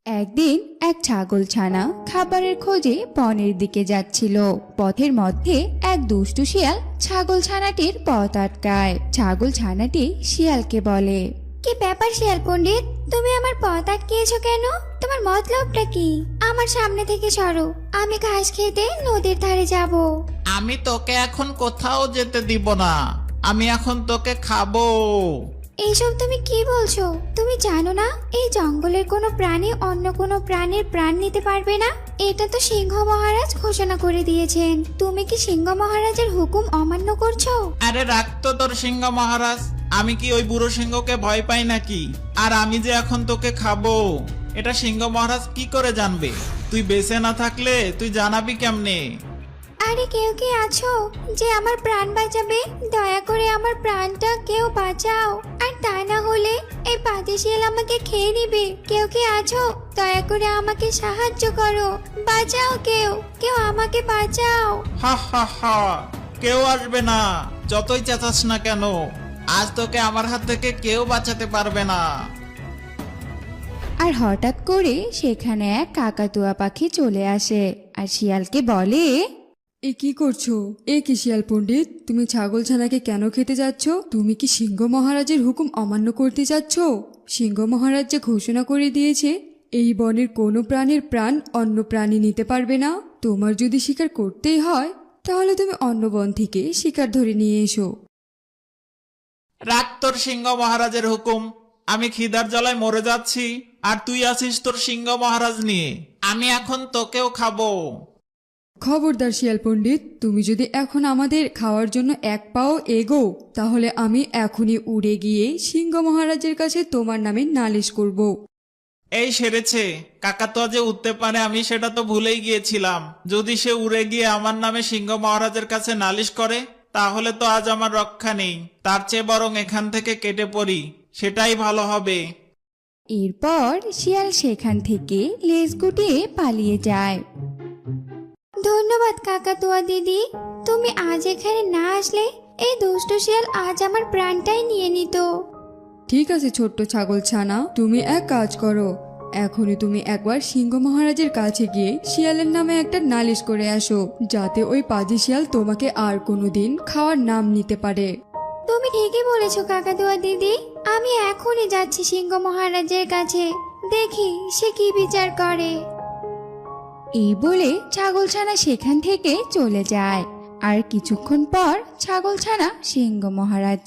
একদিন এক ছাগলছানা খাবারের খোঁজে বনের দিকে যাচ্ছিল। পথের মধ্যে এক দুষ্টু শিয়াল ছাগলছানাটির পথ আটকায়। ছাগলছানাটি শিয়ালকে বলে, কি ব্যাপার শিয়াল পণ্ডিত, তুমি আমার পথ আটকিয়েছো কেন? তোমার মতলবটা কি? আমার সামনে থেকে সরো, আমি ঘাস খেতে নদীর ধারে যাব। আমি তোকে এখন কোথাও যেতে দিব না, আমি এখন তোকে খাবো। এইসব তুমি কি বলছো? তুমি জানো না এই জঙ্গলের কোনো প্রাণী অন্য কোনো প্রাণীর প্রাণ নিতে পারবে না? এটা তো সিংহ মহারাজ ঘোষণা করে দিয়েছেন। তুমি কি সিংহ মহারাজের হুকুম অমান্য করছো? আরে রাখতো তোর সিংহ মহারাজ, আমি কি ওই বুড়ো সিংহকে ভয় পাই নাকি? আর আমি যে এখন তোকে খাবো এটা সিংহ মহারাজ কি করে জানবে? তুই বেঁচে না থাকলে তুই জানাবি কেমনে? আরে কেউ কি আছো যে আমার প্রাণ বাঁচাবে? দয়া করে আমার প্রাণটা কেউ বাঁচাও, আর তা না হলে এই পাতি শিয়াল আমাকে খেয়ে নিবে। কেউ কি আছো? দয়া করে আমাকে সাহায্য করো, বাঁচাও, কেউ কেউ আমাকে বাঁচাও। হা হা হা, কেউ আসবে না, যতই চেঁচাস না কেন। আজ তোকে আমার হাত থেকে কেউ বাঁচাতে পারবে না। আর হঠাৎ করে সেখানে এক কাকাতুয়া পাখি চলে আসে আর শিয়ালকে বলে, এ কি করছো? এ কি শিয়াল পণ্ডিত, তুমি ছাগলছানাকে কেন খেতে যাচ্ছ? তুমি কি সিংহ মহারাজের হুকুম অমান্য করতে যাচ্ছ? সিংহ মহারাজ যে ঘোষণা করে দিয়েছে এই বনের কোনো প্রাণীর প্রাণ অন্য প্রাণী নিতে পারবে না। তোমার যদি শিকার করতেই হয় তাহলে তুমি অন্য বন থেকে শিকার ধরে নিয়ে এসো। রাখ তোর সিংহ মহারাজের হুকুম, আমি খিদার জ্বালায় মরে যাচ্ছি আর তুই আছিস তোর সিংহ মহারাজ নিয়ে। আমি এখন তোকেও খাবো। খবরদার শিয়াল পণ্ডিত, তুমি যদি এখন আমাদের খাওয়ার জন্য এক পাও এগো তাহলে আমি এখনই উড়ে গিয়ে সিংহ মহারাজের কাছে তোমার নামে নালিশ করব। এই সেরেছে, কাকাতুয়া যে উঠতে পারে আমি সেটা তো ভুলেই গিয়েছিলাম। যদি সে উড়ে গিয়ে আমার নামে সিংহ মহারাজের কাছে নালিশ করে তাহলে তো আজ আমার রক্ষা নেই। তার চেয়ে বরং এখান থেকে কেটে পড়ি, সেটাই ভালো হবে। এরপর শিয়াল সেখান থেকে লেজ গুটিয়ে পালিয়ে যায়। ধন্যবাদ কাকাতুয়া দিদি, তুমি আজ এখানে না আসলে এই দুষ্ট শিয়াল আজ আমার প্রাণটাই নিয়ে নিত। ঠিক আছে ছোট্ট ছাগল ছানা, তুমি এক কাজ করো, এখনই তুমি একবার সিংহ মহারাজের কাছে গিয়ে শিয়ালের নামে একটা নালিশ করে আসো, যাতে ওই পাজি শিয়াল তোমাকে আর কোনোদিন খাওয়ার নাম নিতে পারে। তুমি ঠিকই বলেছো কাকাতুয়া দিদি, আমি এখনই যাচ্ছি সিংহ মহারাজের কাছে, দেখি সে কি বিচার করে। এই বলে ছাগলছানা সেখান থেকে চলে যায়। আর কিছুক্ষণ পর ছাগলছানা সিংহ মহারাজ